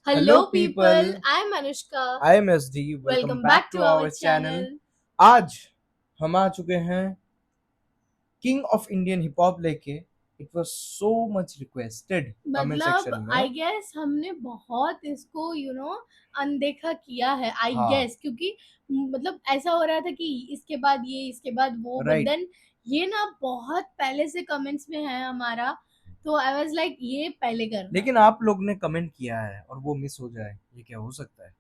Hello people, I am Anushka. I am SD. Welcome back to our channel. आज हम आ चुके हैं king of Indian hip hop लेके. It was so much requested comment section मतलब में. I guess हमने बहुत इसको अनदेखा किया है आई हाँ. गेस, क्योंकि मतलब ऐसा हो रहा था कि इसके बाद ये इसके बाद वो, बट Right. देन ये ना बहुत पहले से कमेंट्स में है हमारा, तो आई वाज लाइक ये पहले करना. लेकिन आप लोग ने कमेंट किया है और वो मिस हो जाए, ये क्या हो सकता है.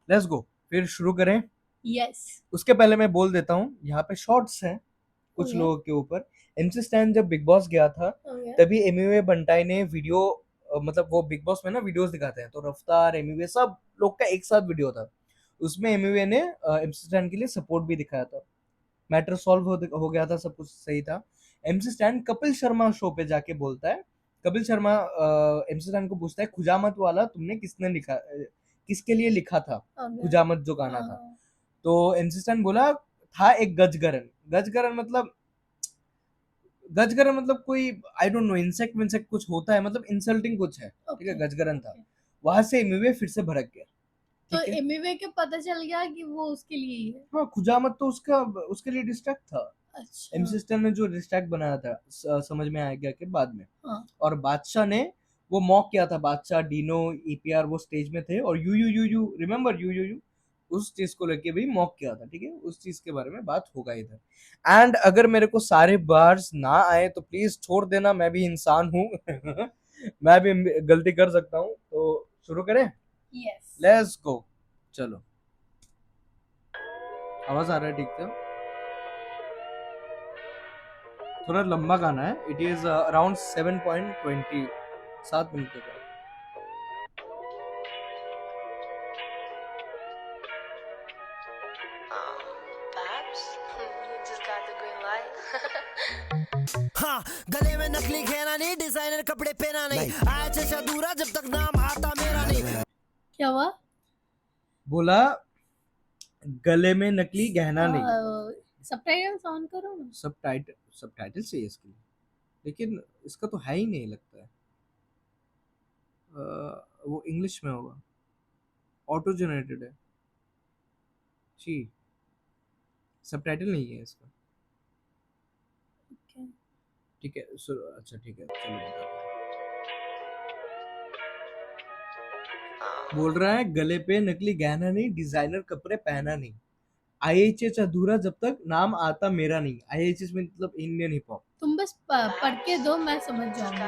लेट्स गो, फिर शुरू करें. यस. उसके पहले मैं बोल देता हूँ, यहाँ पे शॉर्ट्स हैं कुछ Okay. लोगों के ऊपर. एमसी स्टैन जब बिग बॉस गया था Okay. तभी एमवे बंटाई ने वीडियो, मतलब वो बिग बॉस में ना वीडियोस दिखाते हैं, तो रफ्तार एमवे सब लोग का एक साथ वीडियो था. उसमें एमवे ने एमसी स्टैन के लिए सपोर्ट भी दिखाया था. मैटर सॉल्व हो गया था, सब कुछ सही था. MC stand Kapil Sharma show पे जाके बोलता है, कपिल शर्मा एमसी स्टैन को पूछता है, खुजामत वाला तुमने किसने लिखा, किसके लिए लिखा था Okay. खुजामत जो गाना था. तो एमसी स्टैन बोला था एक गजगरन. गजगरन मतलब कोई आई डोंट नो, इंसेक्ट विंसेक्ट कुछ होता है, मतलब इंसल्टिंग कुछ है. ठीक है, Okay. गजगरन था. Okay. वहां से एमवे फिर से भड़क गया. तो ठीक है. एमवे के पता चल गया कि वो उसके लिए ही है. हाँ, खुजामत तो उसके लिए डिस्ट्रैक्ट था. अच्छा. एमसी स्टैन ने जो डिस्ट्रैक्ट बनाया था, समझ में आ गया कि बाद में. हाँ. और बादशाह ने वो मॉक किया था. बादशाह, डीनो, ईपीआर वो स्टेज में थे, और यू रिमेम्बर यू उस चीज को लेके भी मॉक किया था. ठीक है, उस चीज के बारे में बात होगा इधर. एंड अगर मेरे को सारे बार्स ना आए तो प्लीज छोड़ देना, मैं भी इंसान हूँ. मैं भी गलती कर सकता हूँ. तो शुरू करें. यस. Let's go. चलो, आवाज आ रहा है ठीक से. थोड़ा लंबा गाना है. इट इज अराउंड 7.20, 7 मिनट का. हाँ, गले में नकली घेरा नहीं, डिजाइनर कपड़े पहना नहीं, आया चचा दूरा जब तक नाम आता मेरा नहीं. क्या हुआ? बोला गले में नकली गहना नहीं. सबटाइटल्स ऑन करो ना. सबटाइटल चाहिए इसके लिए, लेकिन इसका तो है ही नहीं लगता है. वो इंग्लिश में होगा, ऑटो जनरेटेड है जी. सबटाइटल नहीं है इसका. Okay. ठीक है. अच्छा ठीक है, चलो बताते हैं. बोल रहा है गले पे नकली गहना नहीं, डिजाइनर कपड़े पहना नहीं, आईएचएच अधूरा जब तक नाम आता मेरा नहीं. आईएचएच में मतलब इंडियन हिप हॉप. तुम बस पढ़ के दो, मैं समझ जाऊंगी.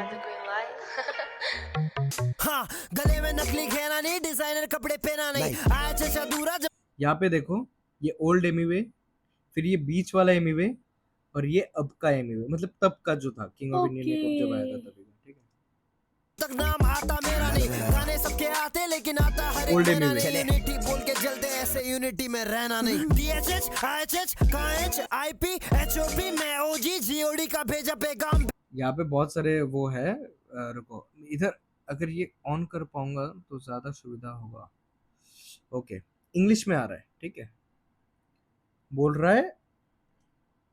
हाँ, गले में नकली घेरा नहीं, डिजाइनर कपड़े पहना नहीं, आया चचा दूरा जब. यहाँ पे देखो, ये ओल्ड एमिवे, फिर ये बीच वाला एमिवे, और ये अब का एमिवे, मतलब तब का जो था king of Indian hip hop जब आया था तभी का. ठीक है, तक नाम आता मेरा नहीं, गाने सबके आते लेकिन आता हर एक Old मेरा MV. नहीं. यूनिटी बोल के जलते, ऐसे यूनिटी में रहना नहीं. डीएचएच आईएचएच काएच आईपी एचओपी मैं ओजी जीओडी का भेजा पैगाम. यहाँ पे बहुत सारे वो है. रुको इधर, अगर ये ऑन कर पाऊंगा तो ज्यादा सुविधा होगा. ओके, इंग्लिश में आ रहा है. ठीक है, बोल रहा है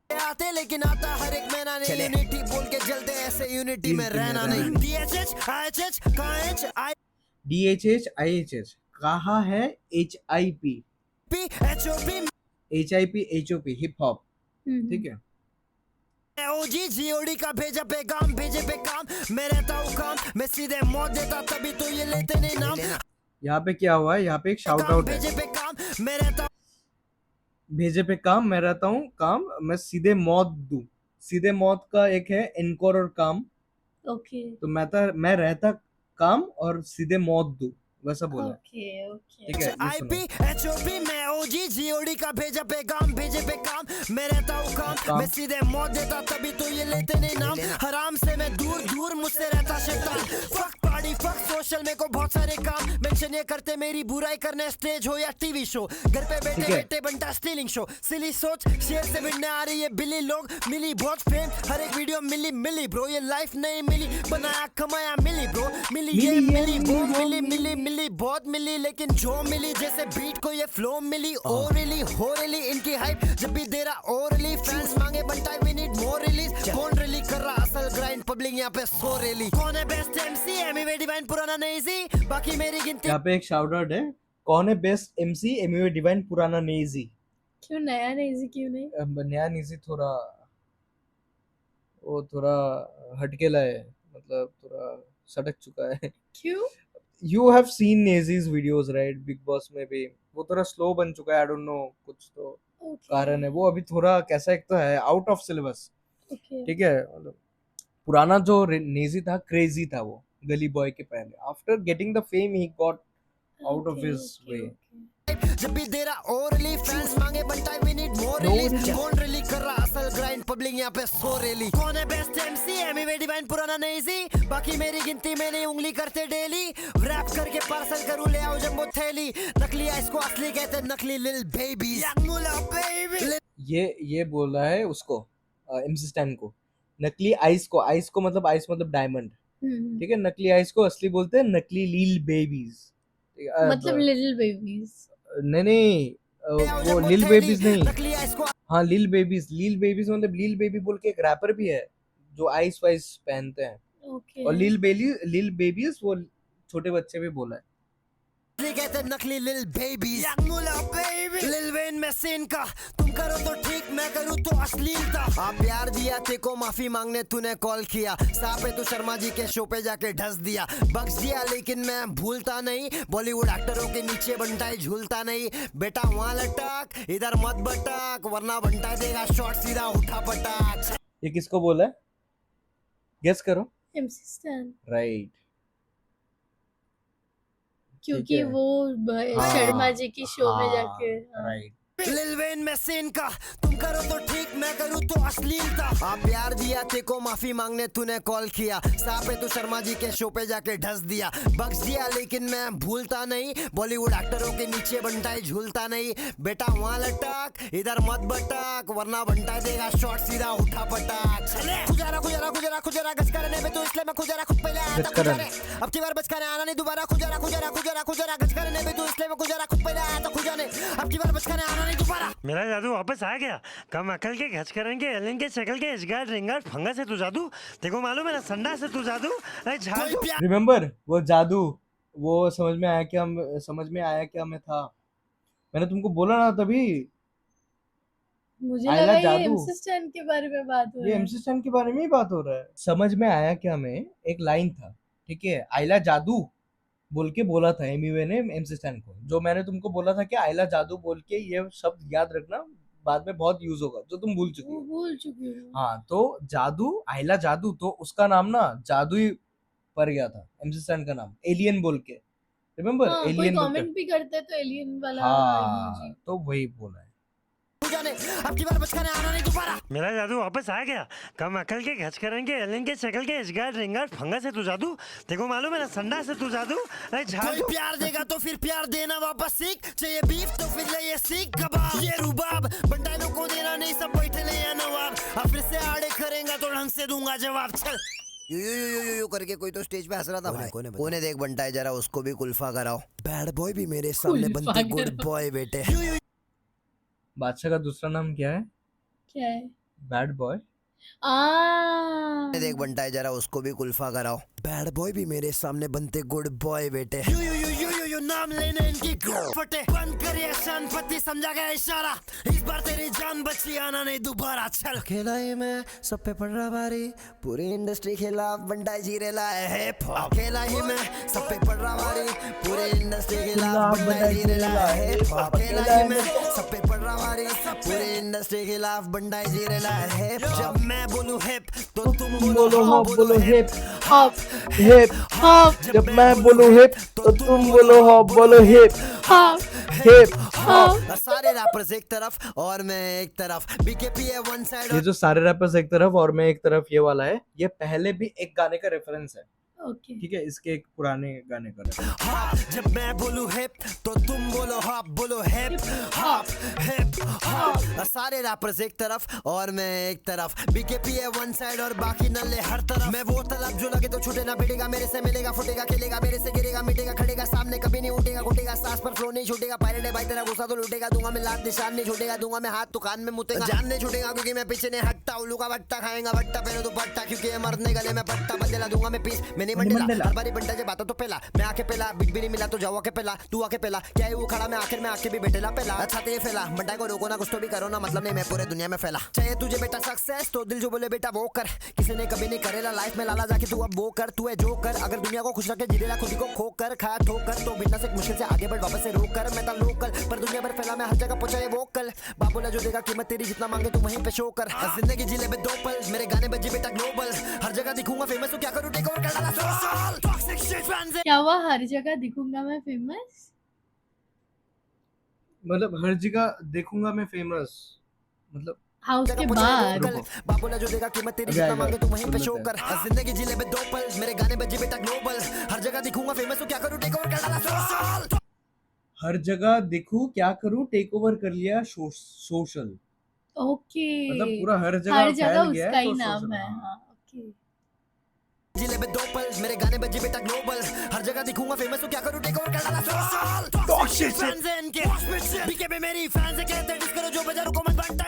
आते लेकिन आता हर एक महीना नहीं. यूनिटी बोल के जलते, ऐसे यूनिटी में रहना नहीं. डीएचएच आईएचएच काएच DHH IHH कहा है HIP HOP HIP hip hop. ठीक है, ओजी जीओडी का भेजा पैगाम, भेजे पे काम मैं रहता हूँ काम, मैं सीधे मौत देता तभी तो ये लेते नहीं नाम. यहाँ पे क्या हुआ है, यहाँ पे एक शाउट आउट है. भेजे पे काम मैं रहता भेजे पे काम, मैं रहता हूँ काम, मैं सीधे मौत दूं. सीधे मौत का एक है इनकोर और काम. ओके. तो मैं रहता काम और सीधे मौत दूं, वैसा बोला. ओके. ओके. ठीक है, ये आईपी सुनो. एचओपी मैं ओजी जीओडी का भेजा पैगाम, भेजे पे काम मैं रहता हूँ काम, मैं सीधे मौत देता तभी तो ये लेते नहीं नाम. हराम से मैं दूर दूर, मुझसे रहता शैतान. फक पार्टी फक सोशल, मेरे को बहुत सारे काम मेंशन ये करते, मेरी बुराई करने स्टेज हो या टीवी शो. घर पे बैठे ठीक है. बैठे बनता स्टीलिंग शो. सिली सोच शेर से भिड़ने आ रही है बिल्ली लोग, मिली बहुत फेम हर एक वीडियो मिली ब्रो. ये लाइफ नहीं मिली, बनाया कमाया मिली ब्रो. मिली ये मिली वो मिली बहुत मिली, लेकिन जो मिली जैसे बीट को ये फ्लो मिली. ओरली हो रही इनकी हाइप जब भी दे रहा ओरली, फैंस मांगे बनता वी नीड मोर रिलीज. कौन रिली कर रहा असल ग्राइंड, पब्लिक यहाँ पे सो रेली. कौन है best MC Amway Emiway divine पुराना नहीं जी, बाकी मेरी गिनती यहाँ पे एक शाउट आउट है, कौन है बेस्ट एमसी, एमवे डिवाइन पुराना नेजी। क्यों नया नहीं, क्यों नहीं? नया नेजी थोड़ा वो थोड़ा हटकेला है, मतलब थोड़ा सटक चुका है। क्यों? You have seen Naezy's videos right, Bigg Boss में भी वो थोड़ा स्लो बन चुका है, आई डोंट नो कुछ तो ओके कारण है। वो अभी थोड़ा कैसा एक तो है आउट ऑफ सिलेबस, ओके ठीक है। मतलब पुराना जो नेजी था क्रेजी था वो गली बॉय के पहले, after getting the fame he got out of his way. जब भी दे रहा ओरली फैंस मांगे बनता वी नीड मोर रिलीज, कौन रिली कर रहा असल ग्राइंड पब्लिक यहाँ पे सो रेली, कौन है बेस्ट एमसी, एमिवे डिवाइन पुराना नहीं जी, बाकी मेरी गिनती में नहीं उंगली करते डेली, रैप करके पार्सल करूँ ले आओ जंबो थैली, नकली आइस को असली कहते नकली लिल बेबी बेबी। ये बोला है उसको एमसी स्टैन को, नकली आइस को, आइस को मतलब आइस मतलब डायमंड, ठीक है, नकली आइस को असली बोलते हैं नकली लील बेबीज। मतलब लिटिल बेबीज। नहीं वो लिल बेबीज नहीं, हाँ लिल बेबीज मतलब लील बेबी बोल के एक रैपर भी है जो आइस वाइस पहनते हैं, ओके और लिल बेबीज वो छोटे बच्चे भी बोला है। कहते नकली लिल बेबीज, लिल वेन में सीन का, तुम करो तो ठीक मैं करूँ तो अश्लीलता, आप प्यार दिया थे को माफी मांगने तूने कॉल किया, सापे तो शर्मा जी के शो पे जाके ढस दिया, बख्श दिया लेकिन मैं भूलता नहीं, बॉलीवुड एक्टरों के नीचे बंटाई झूलता नहीं, बेटा वहाँ लटक इधर मत बटक वरना बंटा देगा शॉट सीधा उठा पटाक। ये किसको बोला है, गेस करो। एमसी स्टैन, राइट, क्योंकि है। वो हाँ, शर्मा जी की शो में जाके राइट। लिल वेन में सीन का, तुम करो तो ठीक मैं करूँ तो अश्लीलता, आप प्यार दिया थे को माफी मांगने तूने कॉल किया, सापे तो शर्मा जी के शो पे जाके ढस दिया, बख्श दिया लेकिन मैं भूलता नहीं, बॉलीवुड एक्टरों के नीचे बंटाई झूलता नहीं, बेटा वहाँ लटक इधर मत बटक वरना बंटा देगा शॉट सीधा उठा पटाक। खुजारा खुजारा खुजारा खुजारा गज करने पे तो इसलिए मैं खुजारा खुद पहले आया था खुजारे, अब की बार बच कर आना नहीं दोबारा, खुजारा खुजारा खुजारा खुजारा गज करने पे तो इसलिए मैं खुजारा खुद पहले आया था खुजाने, अब की बार बच कर आना नहीं दोबारा। मेरा जादू वापस आ गया, कम अकल के घच करेंगे एलियन के शक्ल के इजगार रिंगार फंगस है तू जादू, देखो मालूम है ना संडा से तू जादू, अरे झाड़ू। रिमेम्बर वो जादू, वो समझ में आया क्या मैं था, मैंने तुमको बोला ना तभी। मुझे आयला लगा ये जादू। एमसी स्टैन के बारे में बात हो ये रहा है। एमसी स्टैन के बारे में ही बात हो रहा है। समझ में आया क्या में एक लाइन था, ठीक है, आयला जादू बोल के बोला था एमिवे ने एमसी स्टैन को, जो मैंने तुमको बोला था कि आयला जादू बोल के ये शब्द याद रखना, बाद में बहुत यूज होगा, जो तुम भूल चुकी वो हो। भूल चुकी हूँ। हाँ, तो जादू, आयला जादू, तो उसका नाम ना जादू ही पड़ गया था, एमसी स्टैन का नाम एलियन बोल के, रिमेम्बर हाँ, कोई एलियन बोल के। कमेंट भी करते तो एलियन वाला हाँ, emoji। तो वही बोला है। अब की बार बच कर आना नहीं दोबारा। मेरा जादू वापस आ गया, कम अकल के घच करेंगे एलियन के शक्ल के इजगार रिंगार फंगस है तू जादू, देखो मालूम है ना संडा से तू जादू, अरे कोई झाड़ू। प्यार देगा तो फिर प्यार देना वापस सीख, चाहिए बीफ तो फिर ले ये सीख कबाब, ये रुबाब बंटाइलों को देना नहीं सब बैठे ले या नवाब, अब फिर से आड़े करेंगे तो ढंग से दूंगा जवाब। चल यू करके कोई तो स्टेज पे हंस रहा था भाई, कोने देख बंटाई जरा उसको भी कुल्फा कराओ, बैड बॉय भी मेरे सामने कुल्फा बनते गुड कराओ। बॉय बेटे। बादशाह का दूसरा नाम क्या है? क्या है? Bad boy. देख बंटाई जरा उसको भी कुल्फा कराओ, बैड बॉय भी मेरे सामने बनते गुड बॉय बेटे। यू नाम लेने इनकी फटे बंद करिए शानपति, समझा गया इशारा, इस बार तेरी जान बची आना नहीं दोबारा। चल खेला ही मैं सब पे पड़ रहा भारी, पूरी इंडस्ट्री खिलाफ बंटाई जी रेला है, खेला ही मैं सब पे पड़ रहा भारी, पूरी इंडस्ट्री खिलाफ बंटाई जी रेला है, खेला ही मैं सब पे पड़ रहा भारी, पूरी इंडस्ट्री खिलाफ बंटाई जी रेला है। जब मैं बोलूं हिप तो तुम बोलो हॉप, बोलो हिप हॉप हिप हॉप जब मैं बोलूं हिप तो तुम बोलो हॉप, बोलो हिप हॉप हिप। हॉप। सारे रैपर्स एक तरफ और मैं एक तरफ, बीकेपी है वन साइड। ये जो सारे रैपर्स एक तरफ और मैं एक तरफ ये वाला है, ये पहले भी एक गाने का रेफरेंस है, ओके ठीक है, इसके एक पुराने गाने का reference। जब मैं बोलूं हिप तो तुम बोलो हॉप, बोलो हिप हॉप हिप हॉप। सारे रैपर्स एक तरफ और मैं एक तरफ, बीकेपी है वन साइड और बाकी नल्ले हर तरफ। मैं वो तलब जो लगे तो छूटे ना भिड़ेगा, मेरे से मिलेगा फुटेगा खेलेगा, मेरे से गिरेगा मिटेगा खड़ेगा, सामने कभी नहीं उठेगा घुटेगा, सांस पर फ्लो नहीं छूटेगा, पायलट है भाई तेरा गुस्सा तो लूटेगा, दूंगा मैं लात निशान नहीं छूटेगा, दूंगा मैं हाथ तो कान में मुतेगा, जान नहीं छूटेगा क्योंकि मैं पीछे नहीं हटता, उल्लू का बट्टा खाएगा बट्टा पहनो दुपट्टा, क्योंकि ये मर्द ने गले में पट्टा बदला दूंगा मैं पीस मिनी मंडेला मंडेला। हर बारी बंटा जे बातों तो पहला मैं आके पहला बिट भी नहीं मिला तो जाओ आके पहला तू आके पहला क्या है वो खड़ा मैं आखिर में आके भी बैठेला पहला अच्छा तो ये फैला बंटा को रोको ना कुछ तो भी करो ना मतलब नहीं मैं पूरे दुनिया में फैला चाहिए तुझे बेटा सक्सेस तो दिल जो बोले बेटा वो कर किसी ने कभी नहीं करेला लाइफ में लाला जाके तू अब वो कर तू है जो कर अगर दुनिया को खुश रखे जीरेला खुद को खो कर खाया ठोकर तो बिना से मुश्किल से आगे बढ़ वापस से रोक कर मैं था लोकल पर दुनिया भर फैला मैं हर जगह पहुंचा ये वोकल बाप बोला जो देगा कीमत तेरी जितना मांगे तू वहीं पे शो कर जिंदगी जी ले बे 2 पल मेरे गाने बजे बेटा ग्लोबल हर जगह दिखूंगा फेमस तो क्या करूं टेक ओवर कर डाला सोशल टॉक्सिक शिट फैंस क्या हुआ हर जगह दिखूंगा मैं फेमस? मतलब हर जगह देखूंगा मैं फेमस, मतलब हाँ उसके जगह पहुंचा ये बाद वोकल बाप बोला जो देगा कीमत तेरी अभी जितना आएगा, मांगे तू वहीं पे सुन शो लेते कर जिंदगी जी ले बे 2 पल मेरे गाने बजे बेटा ग्लोबल हर जगह दिखूंगा फेमस तो क्या करूं टेक ओवर कर डाला सोशल हर जगह देखूं क्या करूं टेक ओवर कर लिया सोशल, ओके मतलब पूरा हर जगह हर जगह फैल गया उसका है ही तो नाम सोशल। है। हाँ। हाँ ओके जिले में 2 पल मेरे गाने बजे बेटा ग्लोबल हर जगह दिखूंगा फेमस तो क्या करूं टेक ओवर कर डाला सोशल टॉक्सिक फैंस हैं इनके बीके पे मेरी फैंस है कहते हैं डिस करो जो बजा रुको मत बनता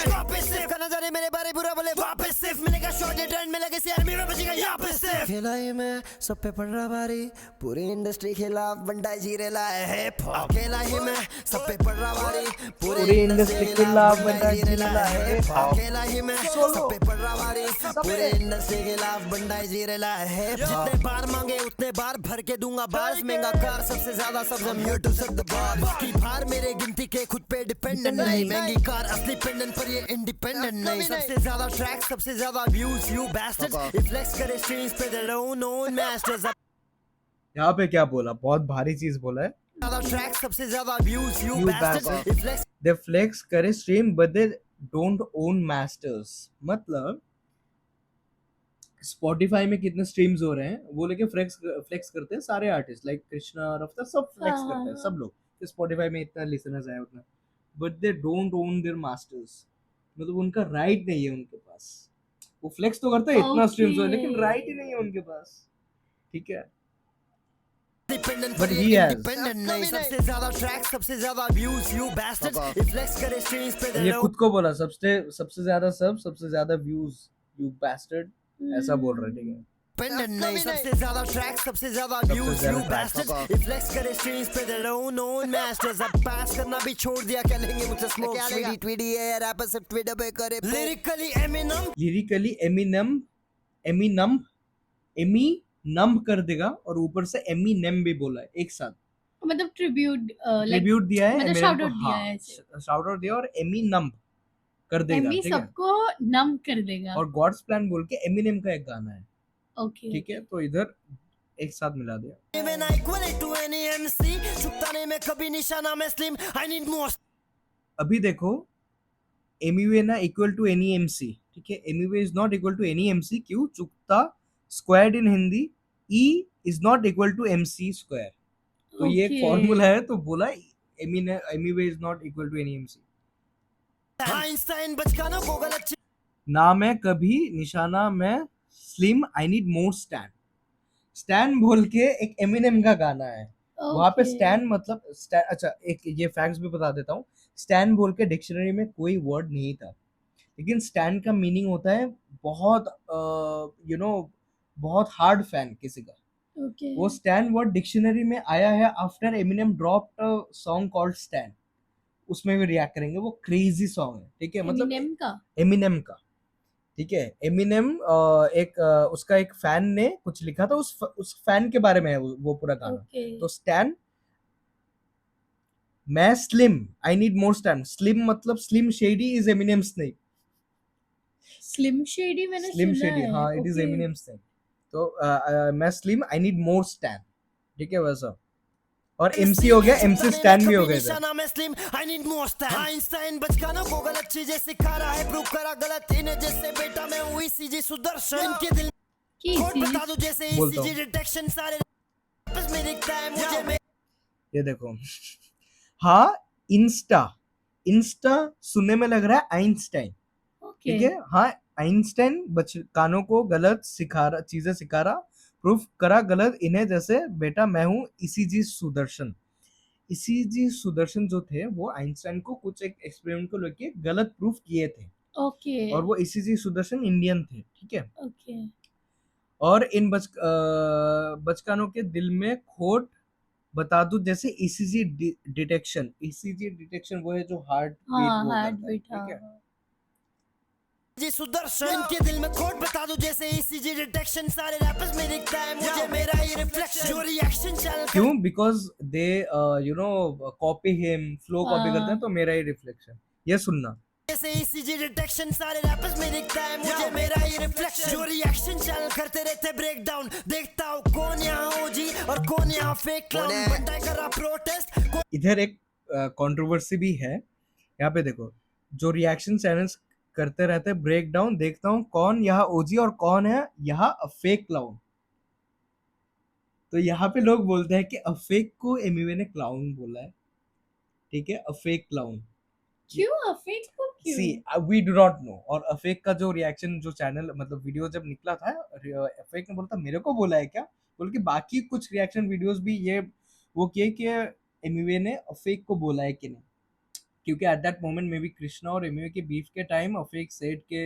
वापस सिर्फ करना जाने मेरे बारे बुरा बोले वापस सिर्फ मिलेगा शॉट रिटर्न मिलेगा सी आर्मी में बजेगा यहां पे सिर्फ खेला ही मैं सब पे पड़ रहा भारी पूरी इंडस्ट्री खिलाफ बंडा जी रेला है अकेला ही मैं सब पे पड़ रहा भारी पूरी इंडस्ट्री खिलाफ बंडा जी रेला है अकेला ही मैं सब पे पड़ रहा भारी पूरी इंडस्ट्री खिलाफ बंडा जी रेला है जितने बार मांगे उतने बार भर के दूंगा बार्स महंगा कार सबसे ज्यादा सबसे म्यूट टू सेट द बार की भार मेरे गिनती के खुद पे डिपेंडेंट नहीं महंगी कार असली पेंडेंट पर ये इंडिपेंडेंट नहीं सबसे ज्यादा ट्रैक सबसे ज्यादा views you bastards if flex करे स्ट्रीम्स पे दे डोंट ओन मास्टर्स यहाँ पे क्या बोला, बहुत भारी चीज बोला है। ज्यादा ट्रैक सबसे ज्यादा views you You bastards bastard. If flex they flex करे stream but they don't own masters, मतलब स्पॉटिफाई में कितने स्ट्रीम्स हो रहे हैं वो लेके फ्लेक्स करते हैं सारे आर्टिस्ट, लाइक कृष्णा रफ्तार सब फ्लेक्स हाँ, करते हैं, हाँ। सब लोग कि स्पॉटिफाई में इतना लिसनर्स आए उतना, but they don't own there masters, मतलब उनका राइट नहीं है उनके पास। वो फ्लेक्स तो करते हैं इतना स्ट्रीम्स हो, लेकिन Okay. राइट ही नहीं है उनके पास, ठीक है। डिपेंडेंट But पर ये he has. इंडिपेंडेंट नहीं सबसे ज्यादा ट्रैक सबसे ज्यादा views you bastards if flex करे स्ट्रीम्स पे दे ये खुद को बोला सबसे ज्यादा व्यूज, यू बैस्टर्ड, ऐसा बोल रहे, ठीक है। डिपेंडेंट नहीं सबसे ज्यादा ट्रैक सबसे ज्यादा व्यूज ज्यादा you track, bastards if flex करे स्ट्रीम्स पे दे डोंट ओन मास्टर्स अब पास करना भी छोड़ दिया क्या लेंगे मुझसे स्मोक ट्वीडी ट्वीडी है रैपर से ट्विटर पे करे लिरिकली एमिनम एमिनम कर देगा और ऊपर से एमिनेम भी बोला है एक साथ, मतलब ट्रिब्यूट ट्रिब्यूट दिया है, मतलब Eminem shout को, out दिया हाँ, है ऐसे। shout out दिया और एमिनम कर देगा, एमी ठीक है। सबको नम कर देगा। और गॉड्स प्लान बोल के एमिनेम का एक गाना है, ओके ठीक है, तो इधर एक साथ मिला दिया। Even I equal to any MC चुकता नहीं मैं कभी निशाना में स्लिम I need more अभी देखो एमयूए ना इक्वल टू एनी एमसी, ठीक है, MUA is not equal to any MC, क्यों? चुकता squared in Hindi, E is not equal to MC square, तो ये एक Okay. फॉर्मूला है, तो बोला MUA is not equal to any MC. Einstein बचकानों को गलत ना मैं कभी निशाना में slim I need more stand, stand बोल के एक एमिनेम का गाना है, वहां पे स्टैंड मतलब अच्छा एक ये फैक्ट्स भी बता देता हूँ, स्टैंड बोल के डिक्शनरी में कोई वर्ड नहीं था, लेकिन स्टैंड का मीनिंग होता है बहुत बहुत हार्ड फैन किसी का। ओके वो स्टैंड वर्ड डिक्शनरी में आया है after Eminem dropped a song called stand, उसमें भी रिएक्ट करेंगे, वो क्रेजी सॉन्ग है, ठीक है, मतलब एमिनेम का, ठीक है। एमिनेम उसका एक फैन ने कुछ लिखा था, उस फैन के बारे में है वो पूरा गाना। तो स्टैंड, मैं slim I need more stand, slim मतलब स्लिम शेडी इज एमिनेम्स नहीं, स्लिम शेडी मैंने स्लिम सुना शेडी, है। हाँ इट इज Okay. एमिनेम्स नहीं, तो मैं slim I need more stand, ठीक है वैसा। और एमसी हो गया, एमसी स्टैंड भी हो गए थे। निशाना में slim I need more stand Einstein बचकानों को गलत चीजें सिखा रहा है प्रूव करा गलत इन्हें जैसे बेटा मैं हूँ ईसीजी सुदर्शन इनके दिल की खोट सी- बता दूं जैसे बोलता ईसीजी डिटेक्शन सारे आपस में दिखता है मुझे ये देखो हाँ, इंस्टा सुनने में लग रहा है आइंस्टाइन, Okay. ठीक है, हाँ आइंस्टाइन बचकानों को गलत चीजें सिखा रहा, प्रूफ करा गलत इन्हें जैसे बेटा मैं हूँ ईसीजी सुदर्शन। ईसीजी सुदर्शन जो थे वो आइंस्टाइन को कुछ एक एक्सपेरिमेंट को लेके गलत प्रूफ किए थे, Okay. और वो ईसीजी सुदर्शन इंडियन थे, ठीक है। Okay. और इन बचकानों के दिल में खोट बता दूं जैसे ईसीजी डिटेक्शन। ईसीजी डिटेक्शन वो है जो हार्ट बीट हाँ, वो हार्ट करता है, बीट, ठीक हाँ, है। हाँ। जी सुदर्शन इनके दिल में खोट बता दूं जैसे ईसीजी डिटेक्शन सारे रैपर्स में दिखता है मुझे मेरा ही रिफ्लेक्शन जो रिएक्शन चल क्यों? Because they you know copy him, flow copy करते हैं, हाँ। तो मेरा ही रिफ्लेक्शन। ये सुनना। जैसे ईसीजी डिटेक्शन सारे रैपर्स में दिखता है मुझे मेरा ही रिफ्लेक्शन जो रिएक्शन चल करते रहते ब्रेक डाउन देखता हूँ कौन यहाँ ओजी और कौन यहाँ फेक क्लाउन बनता कर रहा प्रोटेस्ट इधर एक कंट्रोवर्सी भी है। यहाँ पे देखो, जो रिएक्शन चैनल्स करते रहते हैं ब्रेक डाउन, देखता हूँ कौन यहाँ ओजी और कौन है यहाँ फेक क्लाउन। तो यहाँ पे लोग बोलते हैं कि अफेक को एमिवे ने क्लाउन बोला है, ठीक है, अफेक क्लाउन। क्यों अफेक को सी क्यों? We do not know. और अफेक का जो रिएक्शन जो चैनल मतलब वीडियो जब निकला था, अफेक ने बोला था मेरे को बोला है क्या, बोल के बाकी कुछ रिएक्शन वीडियोस भी ये वो किए कि एमिवे ने अफेक को बोला है कि नहीं, क्योंकि at that moment may be Krishna और एमिवे के बीफ के टाइम अफेक सेड के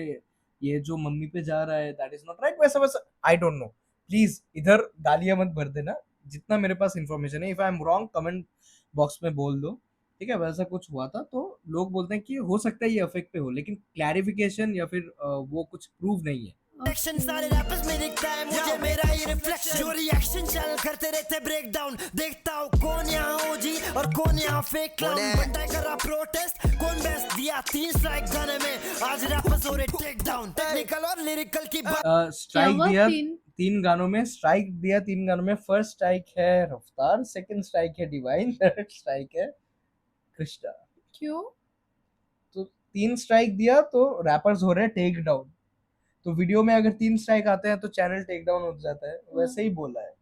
ये जो मम्मी पे जा रहा है दैट इज नॉट राइट, वैसा वैसा आई डोंट नो। प्लीज इधर गालियां मत भर देना, जितना मेरे पास इंफॉर्मेशन है, if I am wrong comment box में बोल दो, ठीक है। वैसा कुछ हुआ था तो लोग बोलते हैं कि हो सकता है ये अफेक्ट पे हो, लेकिन क्लैरिफिकेशन या फिर वो कुछ प्रूव नहीं है। रिएक्शन सारे रैपर्स में दिखता है मुझे मेरा ही रिफ्लेक्शन जो रिएक्शन चल करते रहते ब्रेक डाउन देखता हूँ कौन यहाँ ओजी और कौन यहाँ फेक क्लाउन बनता कर रहा प्रोटेस्ट कौन बेस्ट दिया 3 स्ट्राइक गाने में आज रैपर्स हो रहे टेक डाउन टेक्निकल और लिरिकल की बात क्या स्ट्राइक हुआ दिया तीन? 3 गानों में, स्ट्राइक दिया 3 गानों में। फर्स्ट स्ट्राइक है रफ्तार, सेकंड स्ट्राइक है डिवाइन, थर्ड स्ट्राइक है कृष्णा। क्यों? तो 3 स्ट्राइक दिया तो रैपर्स हो रहे हैं टेक डाउन। तो वीडियो में अगर 3 स्ट्राइक आते हैं तो चैनल टेक डाउन हो जाता है, वैसे ही बोला है।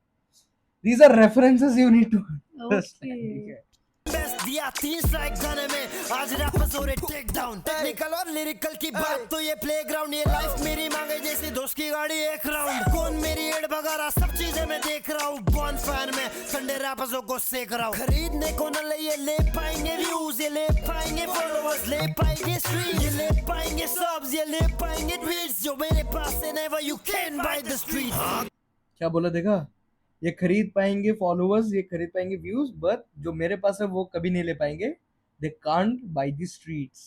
These are references you need to understand, ठीक है। बेस्ट दिया 3 स्ट्राइक गाने में आज रैपर्स हो रहे टेक डाउन टेक्निकल और लिरिकल की बात तो ये प्लेग्राउंड ये लाइफ मेरी मांगे जैसी दोस्त की गाड़ी एक राउंड कौन मेरी एड भगा रहा सब चीजें मैं देख रहा हूँ बॉन फैन में संडे रैपर्सों को सेक रहा हूँ खरीदने को न ले ये ले पाएंगे व्यूज ये ले पाएंगे फॉलोअर्स ले पाएंगे स्ट्रीम ये ले पाएंगे सब्स ये ले पाएंगे ट्वीट्स जो मेरे पास है never you can by the street. क्या बोला देखा, ये खरीद पाएंगे फॉलोअर्स, ये खरीद पाएंगे व्यूज, बट जो मेरे पास है वो कभी नहीं ले पाएंगे। They can't by the streets,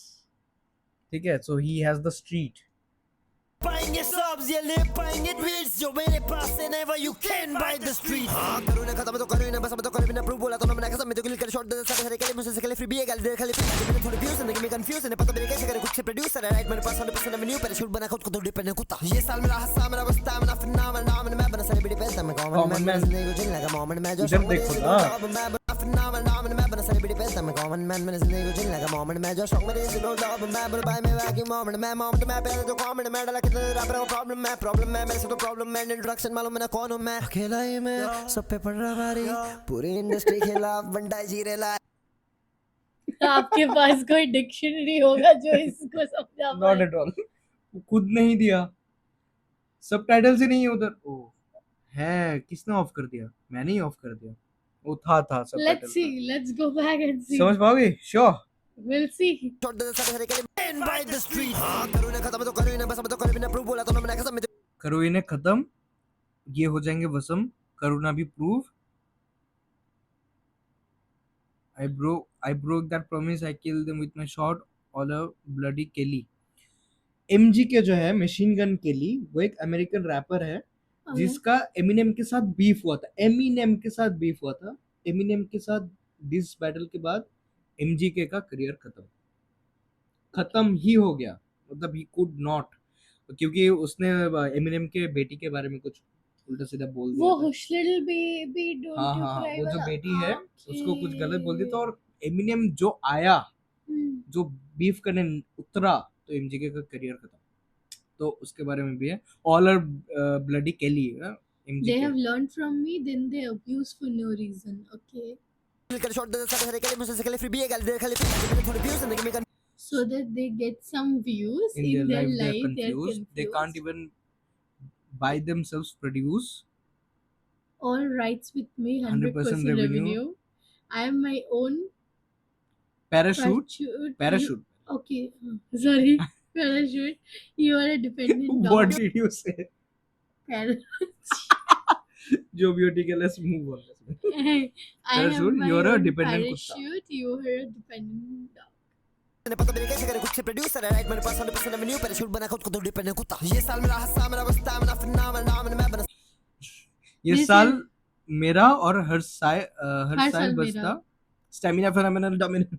ठीक है। सो ही हैज द स्ट्रीट। पाएंगे सब्स ये ले पाएंगे ट्वीट्स जो मेरे पास है never you can by the street. करूँ ना खत्म तो करूँ ना बस अब तो करूँ बिना प्रूफ बोला तो मैं कसम में तो किल कर शॉट दे सारे के लिए मुझसे से फ्री भी है गाली दे खाली मैंने थोड़ी व्यूज नहीं मैं कंफ्यूज है पता मेरे कैसे करे कुछ से प्रोड्यूसर है राइट मेरे पास 100% रेवेन्यू पैराशूट बना खुद को तो डिपेंड कुत्ता ये साल मेरा हस्सा मेरा बस्ता मेरा फिनोमेना मैं बना सारी बड़ी पैसा मैं कॉमन मैन जिंदगी को जीने लगा मोमेंट मैं जो देखो ना मैं बना सारी बड़ी पैसा मैं कॉमन मैन मैंने जिंदगी को जीने लगा मोमेंट मैं जो शौक मेरे से नो जॉब मैं बोल बाय मैं वाकी मोमेंट मैं पहले तो कमेंट मैं डाला कितना रैपर हो प्रॉब्लम है मेरे से तो प्रॉब्लम मैं इंट्रोडक्शन मालूम मैं कौन हूं मैं अकेला ही मैं सब पे पड़ रहा भारी पूरी इंडस्ट्री के खिलाफ बंदा जी रहा आपके पास कोई डिक्शनरी होगा जो इसको समझा नॉट पाए? At all. खुद नहीं दिया, सबटाइटल्स ही नहीं है उधर। ओ है, किसने ऑफ कर दिया? मैंने ही ऑफ कर दिया। वो था Let's subtitle. see. Let's go back and see. समझ पाओगे? श्योर। We'll see. छोड़ दे सारे के लिए बाय द स्ट्रीट करूँ ना खत्म तो करूँ ना बस अब तो करूँ बिना प्रूफ बोला तो मैं कसम में करो इन्हें खत्म, ये हो जाएंगे वसम। करुणा भी prove. I broke that promise. I killed them with my shot. All a bloody Kelly. MG के जो है मशीन गन केली, वो एक अमेरिकन रैपर है जिसका एमिनेम के साथ बीफ हुआ था। एमिनेम के साथ बीफ हुआ था। एमिनेम के साथ डिस बैटल के बाद MGK का करियर खत्म ही हो गया। मतलब ही कुड नॉट, क्योंकि उसने एमिनेम के बेटी के बारे में कुछ उल्टा सीधा बोल दिया वो था। हुश लिटिल बेबी डोंट हाँ यू हाँ, क्राई वो जो वाला? बेटी है उसको कुछ गलत बोल दिया था, Okay. और एमिनेम जो आया, Hmm. जो बीफ करने उतरा, तो MGK का करियर खत्म। तो उसके बारे में भी है। ऑल आर ब्लडी केली They MGK। have learned from me, then they abuse for no reason. Okay. कर शॉट दे सारे के लिए मुझसे से फ्री भी है गाली दे खाली मैंने थोड़ी व्यूज जिंदगी में So that they get some views In in their their life, life, they're confused. They can't even by themselves produce. All rights with me, 100% 100% revenue. revenue. I am my own Parachute. Parachute. Okay, sorry, parachute. You are a dependent dog. What did you say? जो भी हो ठीक है, let's move on. I have Parachute, my you're a own dependent kutta. parachute, you are a dependent dog. ने पता मेरे कैसे करे खुद से प्रोड्यूसर है राइट मेरे पास 100% रेवेन्यू पैराशूट बना खुद को तो डिपेंडेंट कुत्ता ये साल मेरा हस्सा मेरा बस्ता मेरा फिर मैं बना ये This साल is- मेरा और हर हर साल साल बसता मेरा। Stamina phenomenal dominant.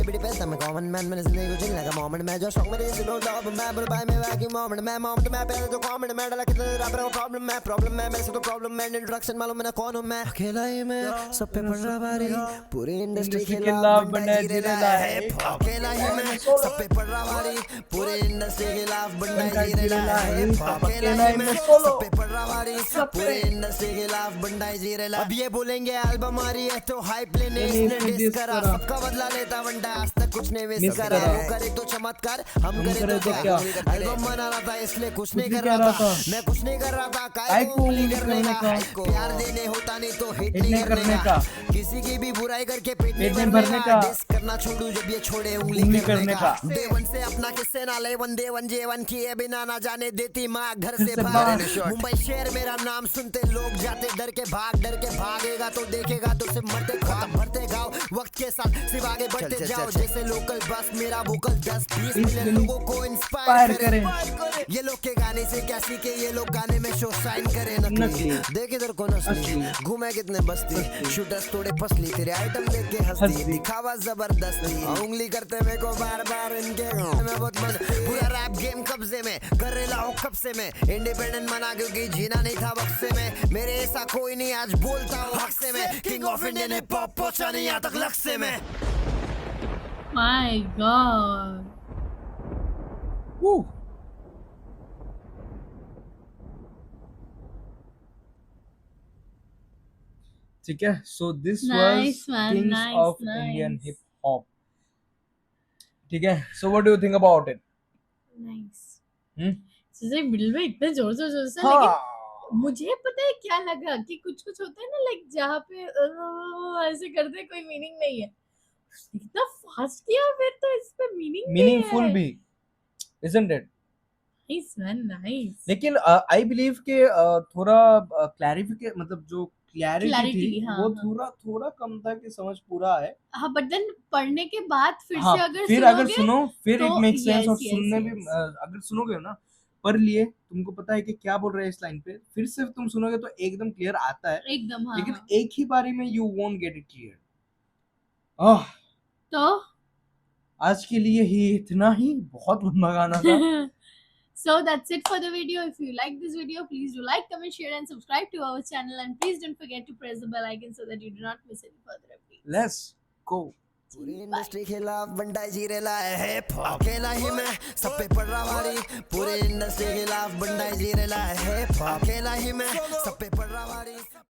बड़ी पैसा मैं कॉमन मैन मैंने जिंदगी को जीने लगा मोमेंट मैं जो शौक मेरे से लो लव मैं बोल बाय मैं वाकी मोमेंट मैं पहले तो कॉमेंट मैं डाला कितना रैपर का प्रॉब्लम है मेरे से तो प्रॉब्लम मैं इंट्रोडक्शन मालूम मैं कौन हूं मैं अकेला ही मैं सब पे पड़ रहा भारी पूरी इंडस्ट्री के खिलाफ बंदा जीरे ला है अकेला ही मैं सब पे पड़ रहा भारी पूरी इंडस्ट्री के खिलाफ बंदा जीरे ला है अकेला ही मैं सब पे पड़ रहा भारी पूरी इंडस्ट्री के खिलाफ बंदा जीरे ला अब ये बोलेंगे एल्बम आ रही है तो हाइप लेने इसने डिस करा सबका बदला लेता बंदा आज तक कुछ नहीं मिस करा वो करे तो चमत्कार हम करे तो क्या एल्बम बना रहा था इसलिए कुछ नहीं कर रहा था मैं कुछ नहीं कर रहा था काय को उंगली करने का प्यार देने होता नहीं तो हिट नहीं करने का किसी की भी बुराई करके पेट नहीं भरने का डिस करना छोड़ू जब ये छोड़े उंगली करने का डे वन से अपना किससे ना ले वन डे वन जे1 किए बिना ना जाने देती माँ घर से बाहर मुंबई शहर मेरा नाम सुनते लोग जाते डर के भागेगा तो देखेगा तो सिर्फ मरते ख्वाब भरते गाँव वक्त के साथ सिर्फ आगे बढ़ते जाओ जैसे लोकल बस मेरा वोकल 10-20 मिलियन लोगों को इंस्पायर करे ये लोग के गाने से क्या सीखे ये लोग गाने में शो साइन करे नकली देख इधर को नस्ली घूमे कितने बस्ती शूटर्स थोड़े फसली तेरे आइटम देख के हंसती दिखावा जबरदस्ती उंगली करते मेरे को बार इनके मैं बहुत मन पूरा रैप गेम कब्जे में कर रहा हूँ कब से मैं इंडिपेंडेंट मना क्योंकि जीना नहीं था बक्से में मेरे ऐसा कोई नहीं आज बोलता हूँ हक से मैं king of Indian hip hop पहुंचा नहीं यहाँ तक लक्ष्य में My God. Woo. ठीक है, so this Nice was man, Kings nice, of nice. Indian Hip Hop. ठीक है, so what do you think about it? Nice. Hmm middle में इतने जोर से हाँ लेकिन मुझे पता है क्या लगा कि कुछ होता है ना लाइक जहाँ पे ऐसे करते कोई मीनिंग नहीं है इतना फास्ट किया फिर तो इस पे मीनिंग मीनिंगफुल भी, isn't it? Nice man nice लेकिन आई बिलीव के थोड़ा क्लैरिफिकेशन मतलब जो क्लैरिटी Clarity, थी हाँ, वो हाँ। थोड़ा कम था कि समझ पूरा है. हाँ बट देन पढ़ने के बाद फिर हाँ, से अगर फिर अगर सुनोगे सुनो फिर तो इट मेक सेंस और yes, सुनने yes, भी yes. अगर सुनोगे ना पढ़ लिए तुमको पता है कि क्या बोल रहे हैं इस लाइन पे फिर से तुम सुनोगे तो एकदम क्लियर आता है एकदम हाँ लेकिन हाँ। एक ही बारी में you won't get it clear. तो आज के लिए ही इतना ही, बहुत लंबा गाना था. So that's it for the video. If you like this video, please do like, comment, share and subscribe to our channel and please don't forget to press the bell icon so that you do not miss any further updates. Let's go. पूरी industry के खिलाफ बंदा जीरे ला है अकेला ही मैं सब पे पड़ रहा भारी पूरी इंडस्ट्री के खिलाफ बंदा जीरे ला है अकेला ही मैं सब पे पड़ रहा भारी